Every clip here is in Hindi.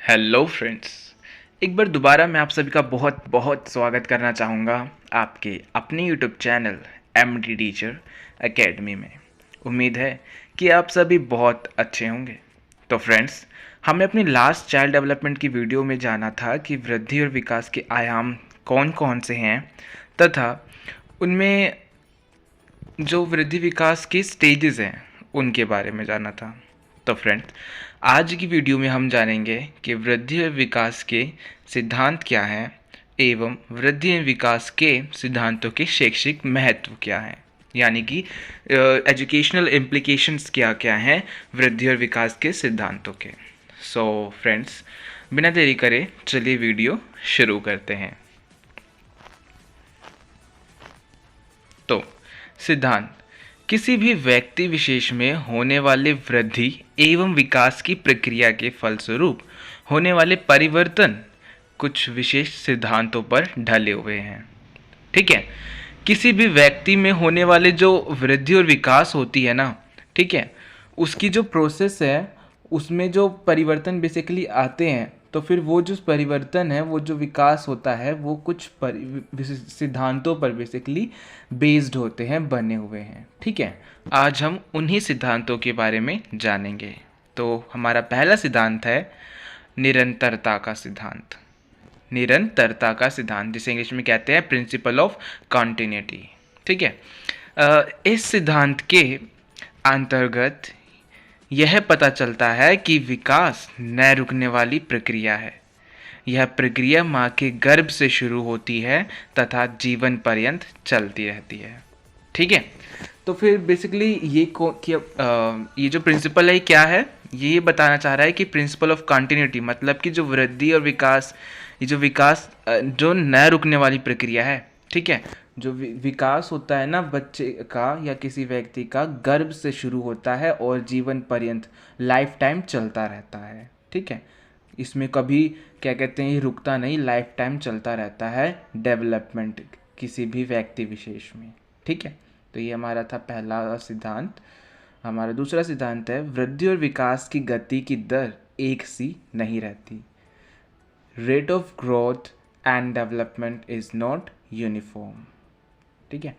Hello friends. एक बार दोबारा मैं आप सभी का बहुत बहुत स्वागत करना चाहूँगा आपके अपने YouTube channel MD teacher academy में। उम्मीद है कि आप सभी बहुत अच्छे होंगे। तो फ्रेंड्स, हमने अपनी लास्ट चाइल्ड डेवलपमेंट की वीडियो में जाना था कि वृद्धि और विकास के आयाम कौन कौन से हैं तथा उनमें जो वृद्धि विकास के स्टेजेस हैं उनके बारे में जाना था। तो फ्रेंड्स, आज की वीडियो में हम जानेंगे कि वृद्धि और विकास के सिद्धांत क्या हैं एवं वृद्धि और विकास के सिद्धांतों के शैक्षिक महत्व क्या हैं, यानी कि एजुकेशनल इम्प्लीकेशंस क्या क्या हैं वृद्धि और विकास के सिद्धांतों के। सो फ्रेंड्स, बिना देरी करे चलिए वीडियो शुरू करते हैं। तो सिद्धांत किसी भी व्यक्ति विशेष में होने वाले वृद्धि एवं विकास की प्रक्रिया के फलस्वरूप होने वाले परिवर्तन कुछ विशेष सिद्धांतों पर ढले हुए हैं। ठीक है, किसी भी व्यक्ति में होने वाले जो वृद्धि और विकास होती है ना, ठीक है, उसकी जो प्रोसेस है उसमें जो परिवर्तन बेसिकली आते हैं, तो फिर वो जो परिवर्तन है, वो जो विकास होता है, वो कुछ सिद्धांतों पर बेसिकली बेस्ड होते हैं, बने हुए हैं। ठीक है, आज हम उन्हीं सिद्धांतों के बारे में जानेंगे। तो हमारा पहला सिद्धांत है निरंतरता का सिद्धांत। निरंतरता का सिद्धांत, जिसे इंग्लिश में कहते हैं प्रिंसिपल ऑफ कॉन्टिन्यूटी। ठीक है, इस सिद्धांत के अंतर्गत यह पता चलता है कि विकास न रुकने वाली प्रक्रिया है। यह प्रक्रिया माँ के गर्भ से शुरू होती है तथा जीवन पर्यंत चलती रहती है। ठीक है, तो फिर बेसिकली ये जो प्रिंसिपल है क्या है, ये बताना चाह रहा है कि प्रिंसिपल ऑफ कंटिन्यूटी मतलब कि जो वृद्धि और विकास, ये जो विकास जो न रुकने वाली प्रक्रिया है। ठीक है, जो विकास होता है ना बच्चे का या किसी व्यक्ति का, गर्भ से शुरू होता है और जीवन पर्यंत लाइफ टाइम चलता रहता है। ठीक है, इसमें कभी क्या कहते हैं, ये रुकता नहीं, लाइफ टाइम चलता रहता है डेवलपमेंट किसी भी व्यक्ति विशेष में। ठीक है, तो ये हमारा था पहला सिद्धांत। हमारा दूसरा सिद्धांत है वृद्धि और विकास की गति की दर एक सी नहीं रहती। Rate of growth and development is not uniform. ठीक है,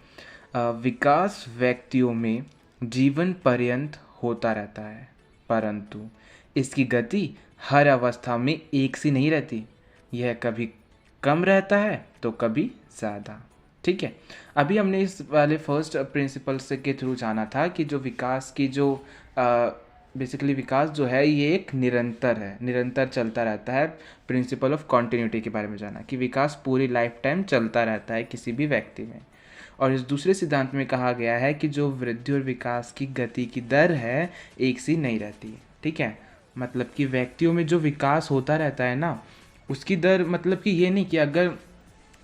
विकास व्यक्तियों में जीवन पर्यंत होता रहता है, परंतु इसकी गति हर अवस्था में एक सी नहीं रहती। यह कभी कम रहता है तो कभी ज़्यादा। ठीक है, अभी हमने इस वाले फर्स्ट प्रिंसिपल से के थ्रू जाना था कि जो विकास की जो बेसिकली विकास जो है ये एक निरंतर है, निरंतर चलता रहता है। प्रिंसिपल ऑफ कॉन्टिन्यूटी के बारे में जाना कि विकास पूरी लाइफ टाइम चलता रहता है किसी भी व्यक्ति में। और इस दूसरे सिद्धांत में कहा गया है कि जो वृद्धि और विकास की गति की दर है एक सी नहीं रहती। ठीक है, मतलब कि व्यक्तियों में जो विकास होता रहता है ना, उसकी दर मतलब कि ये नहीं कि अगर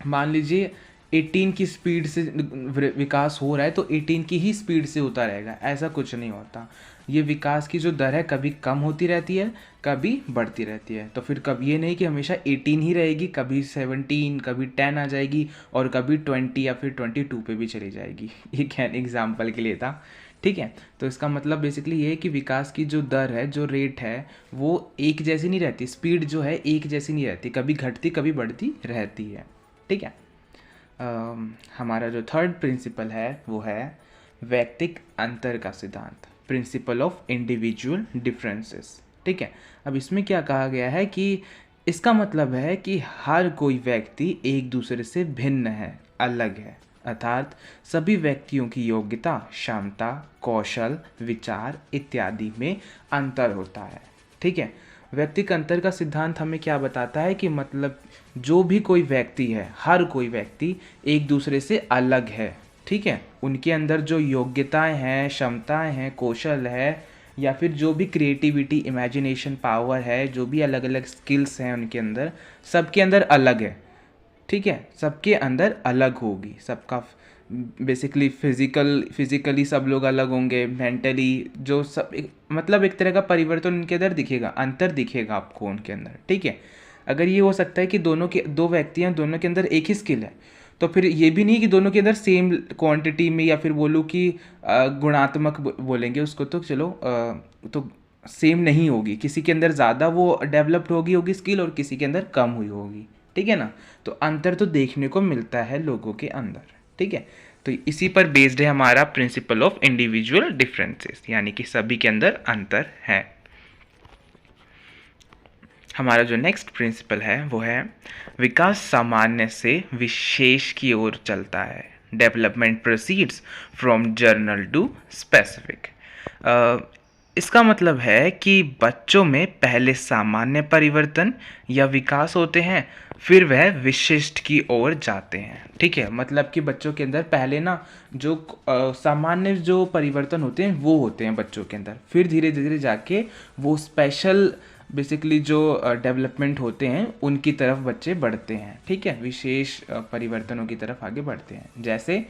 मान लीजिए 18 की स्पीड से विकास हो रहा है तो 18 की ही स्पीड से होता रहेगा, ऐसा कुछ नहीं होता। ये विकास की जो दर है कभी कम होती रहती है, कभी बढ़ती रहती है। तो फिर कभी ये नहीं कि हमेशा 18 ही रहेगी, कभी 17, कभी 10 आ जाएगी और कभी 20 या फिर 22 पे भी चली जाएगी। ये क्या एग्जाम्पल के लिए था। ठीक है, तो इसका मतलब बेसिकली ये है कि विकास की जो दर है, जो रेट है, वो एक जैसी नहीं रहती, स्पीड जो है एक जैसी नहीं रहती, कभी घटती कभी बढ़ती रहती है। ठीक है, हमारा जो थर्ड प्रिंसिपल है वो है व्यक्तिक अंतर का सिद्धांत, प्रिंसिपल ऑफ इंडिविजुअल डिफरेंसेस। ठीक है, अब इसमें क्या कहा गया है कि इसका मतलब है कि हर कोई व्यक्ति एक दूसरे से भिन्न है, अलग है, अर्थात सभी व्यक्तियों की योग्यता, क्षमता, कौशल, विचार इत्यादि में अंतर होता है। ठीक है, व्यक्तिक अंतर का सिद्धांत हमें क्या बताता है कि मतलब जो भी कोई व्यक्ति है, हर कोई व्यक्ति एक दूसरे से अलग है। ठीक है, उनके अंदर जो योग्यताएं हैं, क्षमताएं हैं, कौशल है, या फिर जो भी क्रिएटिविटी, इमेजिनेशन पावर है, जो भी अलग अलग स्किल्स हैं उनके अंदर, सबके अंदर अलग है। ठीक है, सबके अंदर अलग होगी, सबका बेसिकली फिजिकली सब लोग अलग होंगे, मेंटली जो सब मतलब एक तरह का परिवर्तन उनके अंदर दिखेगा, अंतर दिखेगा आपको उनके अंदर। ठीक है, अगर ये हो सकता है कि दो व्यक्ति हैं, दोनों के अंदर एक ही स्किल है, तो फिर ये भी नहीं कि दोनों के अंदर सेम क्वांटिटी में, या फिर बोलूँ कि गुणात्मक बोलेंगे उसको, तो चलो तो सेम नहीं होगी, किसी के अंदर ज़्यादा वो डेवलप्ड होगी स्किल और किसी के अंदर कम हुई होगी, ठीक है ना। तो अंतर तो देखने को मिलता है लोगों के अंदर, ठीक है। तो इसी पर बेस्ड है हमारा प्रिंसिपल ऑफ इंडिविजुअल डिफरेंसेस, यानी कि सभी के अंदर अंतर है। हमारा जो नेक्स्ट प्रिंसिपल है वो है विकास सामान्य से विशेष की ओर चलता है। Development proceeds from general to specific. इसका मतलब है कि बच्चों में पहले सामान्य परिवर्तन या विकास होते हैं, फिर वह विशिष्ट की ओर जाते हैं, ठीक है। मतलब कि बच्चों के अंदर पहले ना जो सामान्य जो परिवर्तन होते हैं वो होते हैं बच्चों के अंदर, फिर धीरे धीरे जाके वो स्पेशल बेसिकली जो डेवलपमेंट होते हैं उनकी तरफ बच्चे बढ़ते हैं, ठीक है। विशेष परिवर्तनों की तरफ आगे बढ़ते हैं। जैसे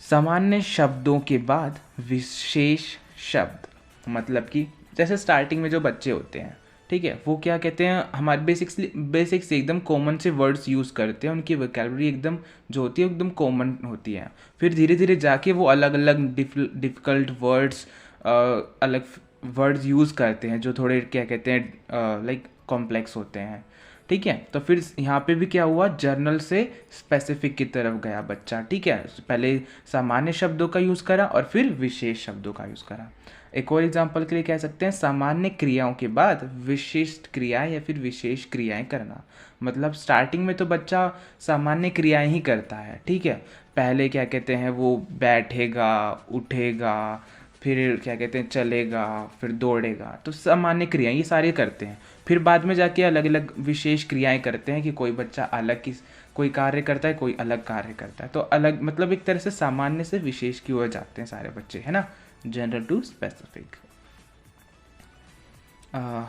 सामान्य शब्दों के बाद विशेष शब्द, मतलब कि जैसे स्टार्टिंग में जो बच्चे होते हैं, ठीक है, वो क्या कहते हैं, हमारे बेसिक्स एकदम कॉमन से वर्ड्स यूज़ करते हैं, उनकी वोकैबुलरी एकदम जो होती है एकदम कॉमन होती है। फिर धीरे धीरे जाके वो अलग अलग डिफ़िकल्ट वर्ड्स अलग वर्ड्स यूज़ करते हैं जो थोड़े क्या कहते हैं लाइक कॉम्प्लेक्स होते हैं, ठीक है। तो फिर यहाँ पे भी क्या हुआ, जर्नल से स्पेसिफिक की तरफ गया बच्चा, ठीक है। पहले सामान्य शब्दों का यूज़ करा और फिर विशेष शब्दों का यूज़ करा। एक और एग्जांपल के लिए कह सकते हैं सामान्य क्रियाओं के बाद विशिष्ट क्रियाएं या फिर विशेष क्रियाएं करना। मतलब स्टार्टिंग में तो बच्चा सामान्य क्रियाएं ही करता है, ठीक है। पहले क्या कहते हैं वो बैठेगा, उठेगा, फिर क्या कहते हैं चलेगा, फिर दौड़ेगा, तो सामान्य क्रियाएं ये सारे करते हैं। फिर बाद में जाके अलग अलग विशेष क्रियाएं करते हैं कि कोई बच्चा अलग किस कोई कार्य करता है, कोई अलग कार्य करता है। तो अलग मतलब एक तरह से सामान्य से विशेष की ओर जाते हैं सारे बच्चे, है ना, जनरल टू स्पेसिफिक।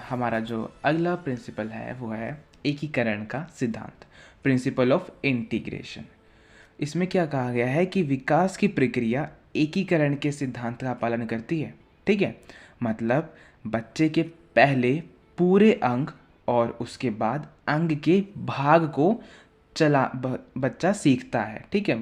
हमारा जो अगला प्रिंसिपल है वो है एकीकरण का सिद्धांत, प्रिंसिपल ऑफ इंटीग्रेशन। इसमें क्या कहा गया है कि विकास की प्रक्रिया एकीकरण के सिद्धांत का पालन करती है, ठीक है। मतलब बच्चे के पहले पूरे अंग और उसके बाद अंग के भाग को बच्चा सीखता है, ठीक है।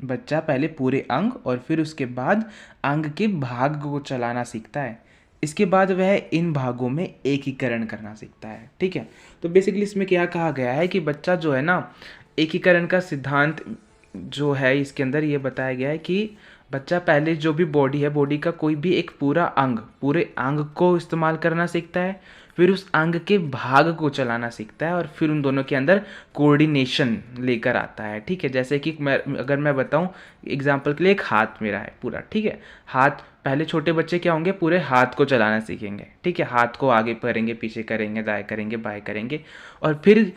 बच्चा पहले पूरे अंग और फिर उसके बाद अंग के भाग को चलाना सीखता है। इसके बाद वह इन भागों में एकीकरण करना सीखता है, ठीक है। तो बेसिकली इसमें क्या कहा गया है कि बच्चा जो है ना, एकीकरण का सिद्धांत जो है इसके अंदर ये बताया गया है कि बच्चा पहले जो भी बॉडी है, बॉडी का कोई भी एक पूरे अंग को इस्तेमाल करना सीखता है, फिर उस अंग के भाग को चलाना सीखता है और फिर उन दोनों के अंदर कोऑर्डिनेशन लेकर आता है, ठीक है। जैसे कि अगर मैं बताऊं एग्जांपल के लिए, एक हाथ मेरा है पूरा, ठीक है। हाथ पहले छोटे बच्चे क्या होंगे, पूरे हाथ को चलाना सीखेंगे, ठीक है। हाथ को आगे करेंगे, पीछे करेंगे, दाएं करेंगे, बाएं करेंगे, और फिर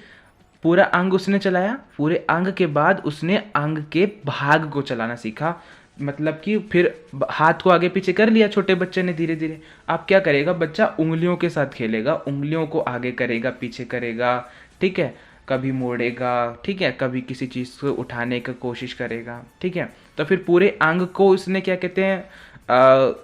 पूरा अंग उसने चलाया। पूरे अंग के बाद उसने अंग के भाग को चलाना सीखा, मतलब कि फिर हाथ को आगे पीछे कर लिया छोटे बच्चे ने धीरे धीरे। अब क्या करेगा बच्चा, उंगलियों के साथ खेलेगा, उंगलियों को आगे करेगा, पीछे करेगा, ठीक है, कभी मोड़ेगा, ठीक है, कभी किसी चीज़ को उठाने की कोशिश करेगा, ठीक है। तो फिर पूरे अंग को उसने क्या कहते हैं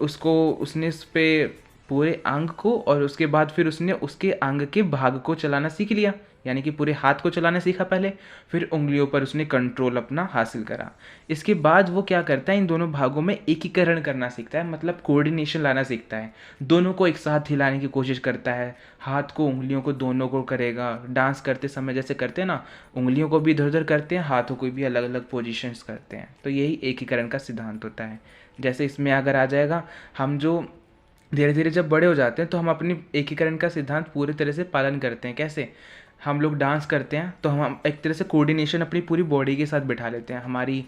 उसने उस पर पूरे अंग को, और उसके बाद फिर उसने उसके अंग के भाग को चलाना सीख लिया, यानी कि पूरे हाथ को चलाना सीखा पहले, फिर उंगलियों पर उसने कंट्रोल अपना हासिल करा। इसके बाद वो क्या करता है, इन दोनों भागों में एकीकरण करना सीखता है, मतलब कोऑर्डिनेशन लाना सीखता है। दोनों को एक साथ हिलाने की कोशिश करता है, हाथ को उंगलियों को दोनों को करेगा। डांस करते समय जैसे करते हैं ना, उंगलियों को भी इधर उधर करते हैं, हाथों को भी अलग अलग पोजिशंस करते हैं। तो यही एकीकरण का सिद्धांत होता है। जैसे इसमें अगर आ जाएगा, हम जो धीरे धीरे जब बड़े हो जाते हैं तो हम अपनी एकीकरण का सिद्धांत पूरी तरह से पालन करते हैं। कैसे, हम लोग डांस करते हैं तो हम एक तरह से कोऑर्डिनेशन अपनी पूरी बॉडी के साथ बिठा लेते हैं। हमारी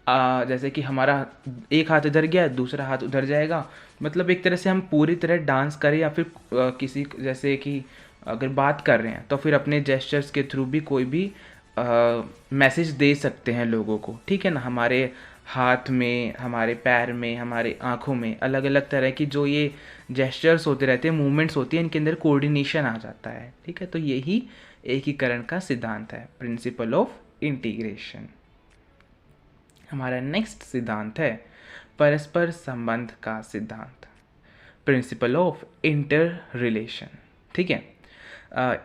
जैसे कि हमारा एक हाथ इधर गया, दूसरा हाथ उधर जाएगा, मतलब एक तरह से हम पूरी तरह डांस करें, या फिर किसी जैसे कि अगर बात कर रहे हैं तो फिर अपने जेस्चर्स के थ्रू भी कोई भी मैसेज दे सकते हैं लोगों को, ठीक है ना। हमारे हाथ में, हमारे पैर में, हमारे आँखों में अलग अलग तरह की जो ये जेस्चर्स होते रहते हैं, मूवमेंट्स होती हैं, इनके अंदर कोऑर्डिनेशन आ जाता है, ठीक है। तो यही एकीकरण का सिद्धांत है, प्रिंसिपल ऑफ इंटीग्रेशन। हमारा नेक्स्ट सिद्धांत है परस्पर संबंध का सिद्धांत, प्रिंसिपल ऑफ इंटर रिलेशन, ठीक है।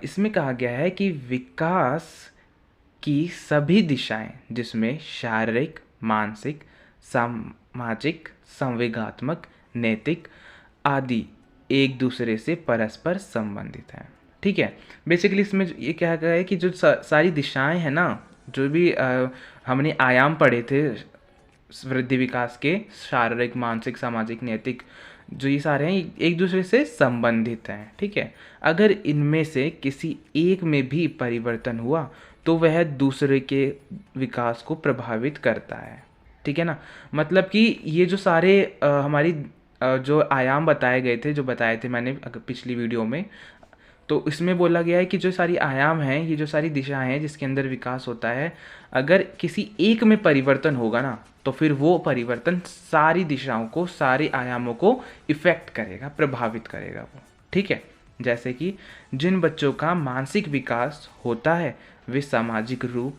इसमें कहा गया है कि विकास की सभी दिशाएं, जिसमें शारीरिक, मानसिक, सामाजिक, संवेगात्मक, नैतिक आदि एक दूसरे से परस्पर संबंधित हैं। ठीक है, बेसिकली इसमें ये क्या है कि जो सारी दिशाएं हैं ना, जो भी हमने आयाम पढ़े थे वृद्धि विकास के, शारीरिक, मानसिक, सामाजिक, नैतिक, जो ये सारे हैं एक दूसरे से संबंधित हैं। ठीक है, अगर इनमें से किसी एक में भी परिवर्तन हुआ तो वह दूसरे के विकास को प्रभावित करता है। ठीक है ना, मतलब कि ये जो सारे हमारी जो आयाम बताए गए थे, जो बताए थे मैंने पिछली वीडियो में, तो इसमें बोला गया है कि जो सारी आयाम हैं, ये जो सारी दिशाएं हैं जिसके अंदर विकास होता है, अगर किसी एक में परिवर्तन होगा ना तो फिर वो परिवर्तन सारी दिशाओं को, सारे आयामों को इफेक्ट करेगा, प्रभावित करेगा वो। ठीक है, जैसे कि जिन बच्चों का मानसिक विकास होता है वे सामाजिक रूप,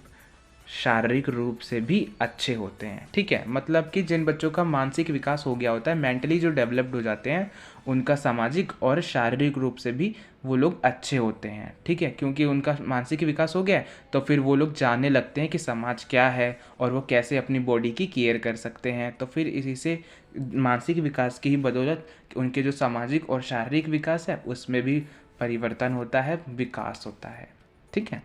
शारीरिक रूप से भी अच्छे होते हैं। ठीक है, मतलब कि जिन बच्चों का मानसिक विकास हो गया होता है, मेंटली जो डेवलप्ड हो जाते हैं, उनका सामाजिक और शारीरिक रूप से भी वो लोग अच्छे होते हैं। ठीक है, क्योंकि उनका मानसिक विकास हो गया है तो फिर वो लोग जानने लगते हैं कि समाज क्या है और वो कैसे अपनी बॉडी की केयर कर सकते हैं। तो फिर इसी से मानसिक विकास की ही बदौलत उनके जो सामाजिक और शारीरिक विकास है उसमें भी परिवर्तन होता है, विकास होता है। ठीक है,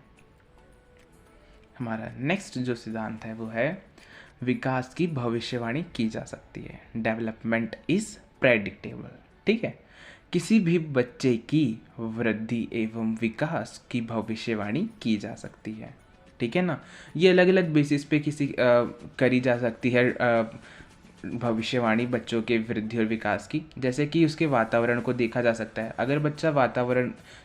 हमारा नेक्स्ट जो सिद्धांत है वो है विकास की भविष्यवाणी की जा सकती है। Development is predictable. ठीक है, किसी भी बच्चे की वृद्धि एवं विकास की भविष्यवाणी की जा सकती है। ठीक है ना, ये अलग अलग बेसिस पे करी जा सकती है भविष्यवाणी बच्चों के वृद्धि और विकास की। जैसे कि उसके वातावरण को देखा जा सकता है। अगर बच्चा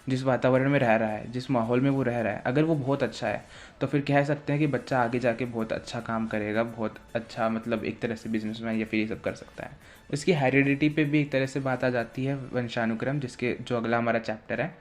जिस वातावरण में रह रहा है, जिस माहौल में वो रह रहा है, अगर वो बहुत अच्छा है तो फिर कह सकते हैं कि बच्चा आगे जाके बहुत अच्छा काम करेगा, बहुत अच्छा, मतलब एक तरह से बिजनेसमैन या फिर ये सब कर सकता है। उसकी हेरिडिटी पे भी एक तरह से बात आ जाती है, वंशानुक्रम, जिसके जो अगला हमारा चैप्टर है,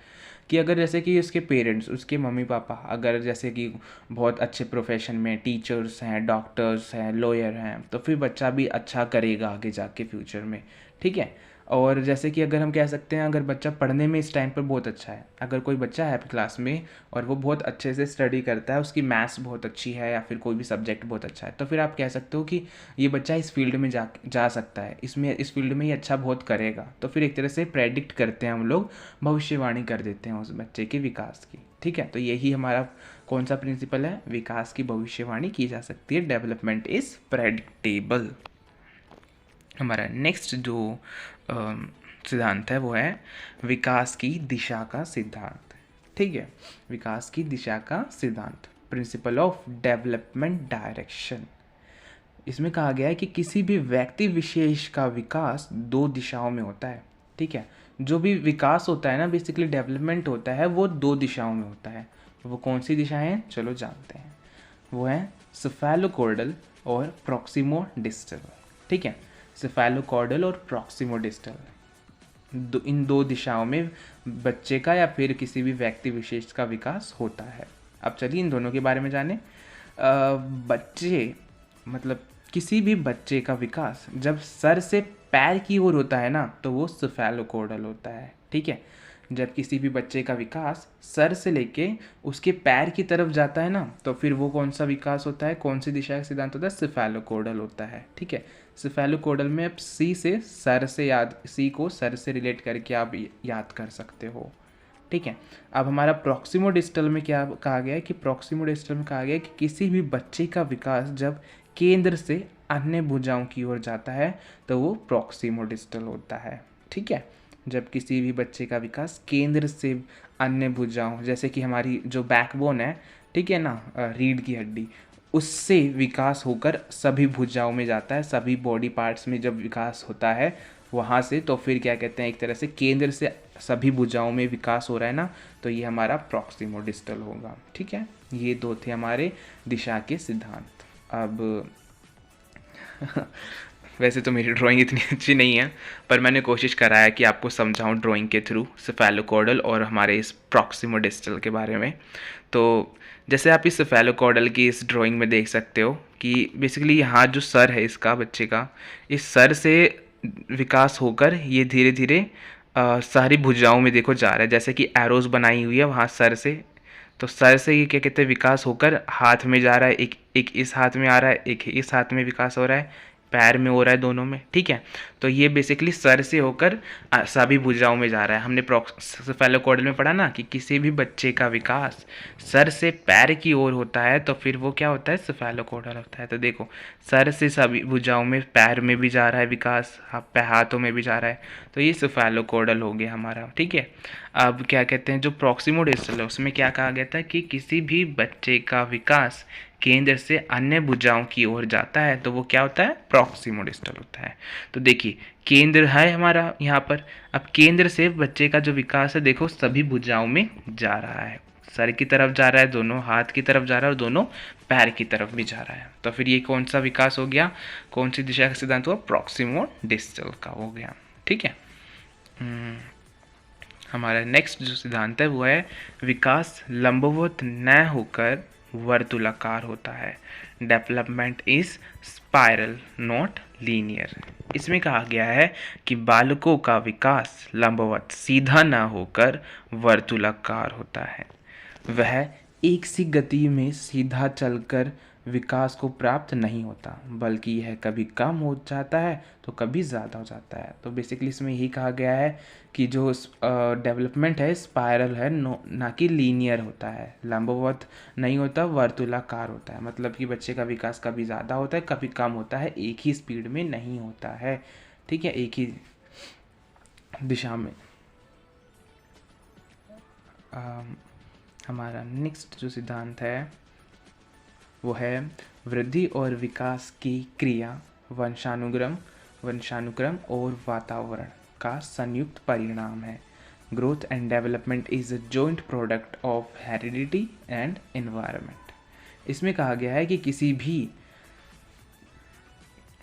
कि अगर जैसे कि उसके पेरेंट्स, उसके मम्मी पापा अगर जैसे कि बहुत अच्छे प्रोफेशन में टीचर्स हैं, डॉक्टर्स हैं, लॉयर हैं, तो फिर बच्चा भी अच्छा करेगा आगे जाके फ्यूचर में। ठीक है, और जैसे कि अगर हम कह सकते हैं अगर बच्चा पढ़ने में इस टाइम पर बहुत अच्छा है, अगर कोई बच्चा है क्लास में और वो बहुत अच्छे से स्टडी करता है, उसकी मैथ्स बहुत अच्छी है या फिर कोई भी सब्जेक्ट बहुत अच्छा है, तो फिर आप कह सकते हो कि ये बच्चा इस फील्ड में जा सकता है, इस फील्ड में ये अच्छा बहुत करेगा। तो फिर एक तरह से प्रेडिक्ट करते हैं हम लोग, भविष्यवाणी कर देते हैं उस बच्चे के विकास की। ठीक है, तो यही हमारा कौन सा प्रिंसिपल है, विकास की भविष्यवाणी की जा सकती है। Development is predictable. हमारा नेक्स्ट जो सिद्धांत है वो है विकास की दिशा का सिद्धांत। ठीक है, विकास की दिशा का सिद्धांत, प्रिंसिपल ऑफ डेवलपमेंट डायरेक्शन। इसमें कहा गया है कि किसी भी व्यक्ति विशेष का विकास दो दिशाओं में होता है। ठीक है, जो भी विकास होता है ना, बेसिकली डेवलपमेंट होता है, वो दो दिशाओं में होता है। वो कौन सी दिशाएं हैं, चलो जानते हैं। वो है सेफेलोकॉर्डल और प्रॉक्सिमो डिस्टल। ठीक है, सेफेलोकॉर्डल और प्रॉक्सिमो डिस्टल, इन दो दिशाओं में बच्चे का या फिर किसी भी व्यक्ति विशेष का विकास होता है। अब चलिए इन दोनों के बारे में जानें। बच्चे, मतलब किसी भी बच्चे का विकास जब सर से पैर की ओर होता है ना तो वो सेफेलोकॉर्डल होता है। ठीक है, जब किसी भी बच्चे का विकास सर से लेके उसके पैर की तरफ जाता है ना तो फिर वो कौन सा विकास होता है, कौन सी दिशा का सिद्धांत होता है, सेफेलोकॉर्डल होता है। ठीक है, सेफेलोकॉर्डल में आप सी को सर से रिलेट करके आप याद कर सकते हो। ठीक है, अब हमारा प्रॉक्सिमो डिस्टल में क्या कहा गया है कि प्रॉक्सिमो डिस्टल में कहा गया है कि किसी भी बच्चे का विकास जब केंद्र से अन्य भुजाओं की ओर जाता है तो वो प्रॉक्सिमो डिस्टल होता है। ठीक है, जब किसी भी बच्चे का विकास केंद्र से अन्य भुजाओं, जैसे कि हमारी जो बैकबोन है, ठीक है ना, रीढ़ की हड्डी, उससे विकास होकर सभी भुजाओं में जाता है, सभी बॉडी पार्ट्स में जब विकास होता है वहाँ से, तो फिर क्या कहते हैं, एक तरह से केंद्र से सभी भुजाओं में विकास हो रहा है ना, तो ये हमारा प्रॉक्सिमो डिस्टल होगा। ठीक है, ये दो थे हमारे दिशा के सिद्धांत। अब वैसे तो मेरी ड्राइंग इतनी अच्छी नहीं है, पर मैंने कोशिश करा है कि आपको समझाऊं ड्राइंग के थ्रू सेफेलोकॉर्डल और हमारे इस प्रॉक्सिमो डिस्टल के बारे में। तो जैसे आप इस सेफेलोकॉर्डल की इस ड्राइंग में देख सकते हो कि बेसिकली यहाँ जो सर है इसका, बच्चे का, इस सर से विकास होकर ये धीरे धीरे सारी भुजाओं में देखो जा रहा है, जैसे कि एरोज बनाई हुई है वहाँ सर से। तो सर से ये क्या कहते हैं, विकास होकर हाथ में जा रहा है, एक इस हाथ में आ रहा है, एक इस हाथ में विकास हो रहा है, पैर में हो रहा है, दोनों में, ठीक है। तो ये बेसिकली सर से होकर सभी भुजाओं में जा रहा है। हमने सेफेलोकॉर्डल में पढ़ा ना कि किसी भी बच्चे का विकास सर से पैर की ओर होता है तो फिर वो क्या होता है, सेफेलोकॉर्डल होता है। तो देखो, सर से सभी भुजाओं में, पैर में भी जा रहा है विकास, हाथों में भी जा रहा है, तो ये सेफेलोकॉर्डल हो गया हमारा, ठीक है। अब क्या कहते हैं, जो प्रॉक्सिमोडिस्टल है उसमें क्या कहा गया था कि किसी भी बच्चे का विकास केंद्र से अन्य भुजाओं की ओर जाता है तो वो क्या होता है, प्रॉक्सिमोडिस्टल होता है। तो देखिए, केंद्र है हमारा यहाँ पर, अब केंद्र से बच्चे का जो विकास है देखो सभी भुजाओं में जा रहा है, सर की तरफ जा रहा है, दोनों हाथ की तरफ जा रहा है और दोनों पैर की तरफ भी जा रहा है। तो फिर ये कौन सा विकास हो गया, कौन सी दिशा का सिद्धांत हुआ, प्रॉक्सिमोडिस्टल का हो गया, ठीक है। हमारा नेक्स्ट जो सिद्धांत है वो है विकास लंबवत न होकर वर्तुलाकार होता है। Development is spiral not linear. इसमें कहा गया है कि बालकों का विकास लंबवत सीधा न होकर वर्तुलाकार होता है। वह एक सी गति में सीधा चलकर विकास को प्राप्त नहीं होता, बल्कि यह कभी कम हो जाता है तो कभी ज़्यादा हो जाता है। तो बेसिकली इसमें यही कहा गया है कि जो डेवलपमेंट है स्पायरल है, ना कि लीनियर होता है, लंबवत नहीं होता, वर्तुलाकार होता है। मतलब कि बच्चे का विकास कभी ज़्यादा होता है कभी कम होता है, एक ही स्पीड में नहीं होता है, ठीक है, एक ही दिशा में। हमारा नेक्स्ट जो सिद्धांत है वो है वृद्धि और विकास की क्रिया वंशानुक्रम और वातावरण का संयुक्त परिणाम है। Growth and development is a joint product of heredity and environment. इसमें कहा गया है कि किसी भी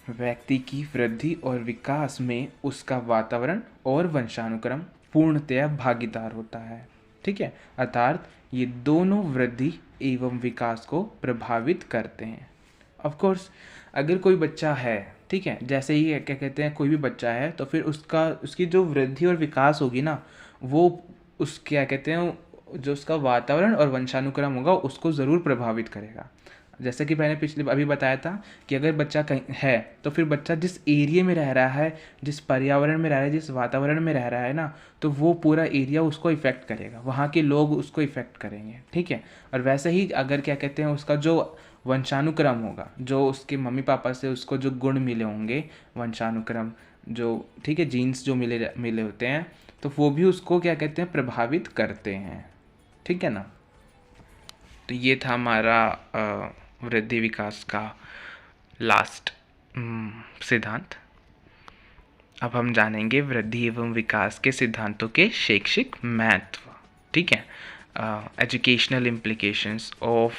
व्यक्ति की वृद्धि और विकास में उसका वातावरण और वंशानुक्रम पूर्णतया भागीदार होता है, ठीक है, अर्थात ये दोनों वृद्धि एवं विकास को प्रभावित करते हैं। ऑफ कोर्स अगर कोई बच्चा है, ठीक है, जैसे ही क्या कहते हैं कोई भी बच्चा है तो फिर उसकी जो वृद्धि और विकास होगी ना, वो उस क्या कहते हैं जो उसका वातावरण और वंशानुक्रम होगा उसको ज़रूर प्रभावित करेगा। जैसे कि मैंने पिछले अभी बताया था कि अगर बच्चा कहीं है तो फिर बच्चा जिस एरिया में रह रहा है, जिस पर्यावरण में रह रहा है, जिस वातावरण में रह रहा है ना, तो वो पूरा एरिया उसको इफ़ेक्ट करेगा, वहाँ के लोग उसको इफ़ेक्ट करेंगे, ठीक है। और वैसे ही अगर क्या कहते हैं उसका जो वंशानुक्रम होगा, जो उसके मम्मी पापा से उसको जो गुण मिले होंगे, वंशानुक्रम जो, ठीक है, जीन्स जो मिले होते हैं, तो वो भी उसको क्या कहते हैं प्रभावित करते हैं, ठीक है ना। तो ये था हमारा वृद्धि विकास का लास्ट सिद्धांत। अब हम जानेंगे वृद्धि एवं विकास के सिद्धांतों के शैक्षिक महत्व, ठीक है, educational implications of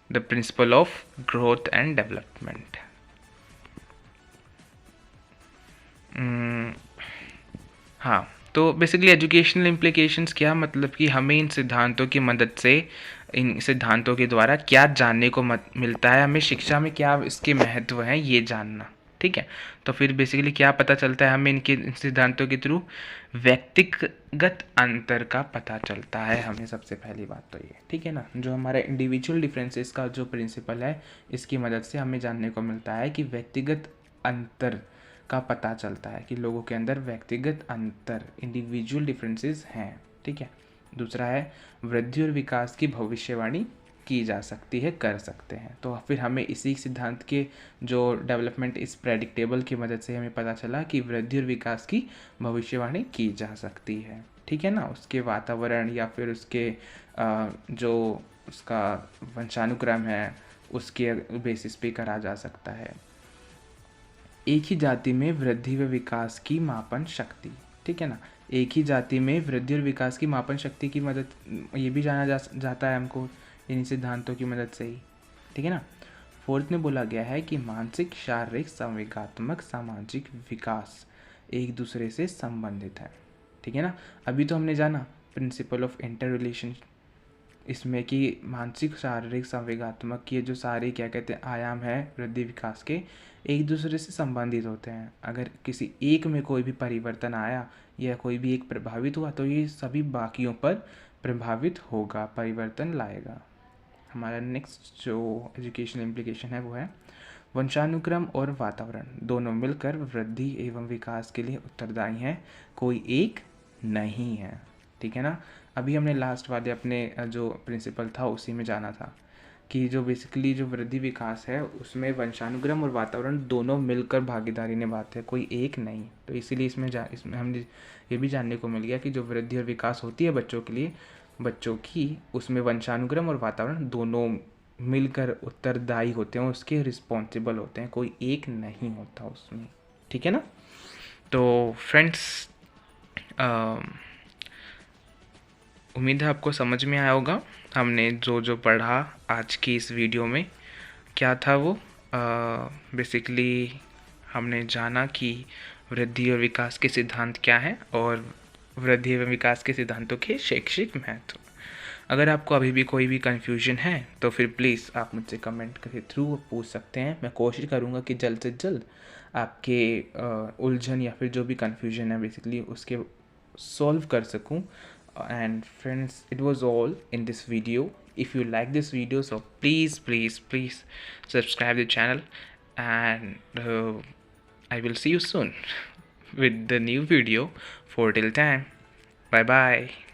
the principle of growth and development. हाँ, तो बेसिकली एजुकेशनल इम्प्लीकेशंस क्या, मतलब कि हमें इन सिद्धांतों की मदद से, इन सिद्धांतों के द्वारा क्या जानने को मिलता है, हमें शिक्षा में क्या इसके महत्व हैं ये जानना, ठीक है। तो फिर बेसिकली क्या पता चलता है हमें इन सिद्धांतों के थ्रू, व्यक्तिगत अंतर का पता चलता है हमें, सबसे पहली बात तो ये, ठीक है ना। जो हमारा इंडिविजुअल डिफरेंसेस का जो प्रिंसिपल है, इसकी मदद से हमें जानने को मिलता है कि व्यक्तिगत अंतर का पता चलता है कि लोगों के अंदर व्यक्तिगत अंतर, इंडिविजुअल डिफरेंसेस हैं, ठीक है। दूसरा है वृद्धि और विकास की भविष्यवाणी की जा सकती है, कर सकते हैं। तो फिर हमें इसी सिद्धांत के जो डेवलपमेंट इस प्रेडिक्टेबल की मदद से हमें पता चला कि वृद्धि और विकास की भविष्यवाणी की जा सकती है, ठीक है ना। उसके वातावरण या फिर उसके जो उसका वंशानुक्रम है उसके बेसिस पे करा जा सकता है। एक ही जाति में वृद्धि व विकास की मापन शक्ति, ठीक है ना, एक ही जाति में वृद्धि और विकास की मापन शक्ति की मदद, ये भी जाना जाता है हमको इन सिद्धांतों की मदद से ही, ठीक है ना। फोर्थ में बोला गया है कि मानसिक, शारीरिक, संवेगात्मक, सामाजिक विकास एक दूसरे से संबंधित है, ठीक है ना। अभी तो हमने जाना प्रिंसिपल ऑफ इंटर रिलेशन, इसमें कि मानसिक, शारीरिक, संवेगात्मक ये जो सारे क्या कहते हैं आयाम है वृद्धि विकास के, एक दूसरे से संबंधित होते हैं। अगर किसी एक में कोई भी परिवर्तन आया या कोई भी एक प्रभावित हुआ तो ये सभी बाकियों पर प्रभावित होगा, परिवर्तन लाएगा। हमारा नेक्स्ट जो एजुकेशनल इम्प्लीकेशन है वो है वंशानुक्रम और वातावरण दोनों मिलकर वृद्धि एवं विकास के लिए उत्तरदायी हैं, कोई एक नहीं है। ठीक है ना। अभी हमने लास्ट वाले अपने जो प्रिंसिपल था उसी में जाना था कि जो बेसिकली जो वृद्धि विकास है उसमें वंशानुक्रम और वातावरण दोनों मिलकर भागीदारी निभाते हैं, कोई एक नहीं। तो इसीलिए इसमें हमने ये भी जानने को मिल गया कि जो वृद्धि और विकास होती है बच्चों के लिए, बच्चों की, उसमें वंशानुक्रम और वातावरण दोनों मिलकर उत्तरदायी होते हैं, उसके रिस्पॉन्सिबल होते हैं, कोई एक नहीं होता उसमें। ठीक है ना। तो फ्रेंड्स, उम्मीद है आपको समझ में आया होगा। हमने जो जो पढ़ा आज की इस वीडियो में क्या था वो बेसिकली हमने जाना कि वृद्धि और विकास के सिद्धांत क्या हैं और वृद्धि एवं विकास के सिद्धांतों के शैक्षिक महत्व। अगर आपको अभी भी कोई भी कन्फ्यूजन है तो फिर प्लीज़ आप मुझसे कमेंट के थ्रू पूछ सकते हैं। मैं कोशिश करूँगा कि जल्द से जल्द आपके उलझन या फिर जो भी कन्फ्यूजन है बेसिकली उसके सॉल्व कर सकूँ। And friends, it was all in this video. If you like this video, so please subscribe the channel, and I will see you soon with the new video. For till time, bye bye.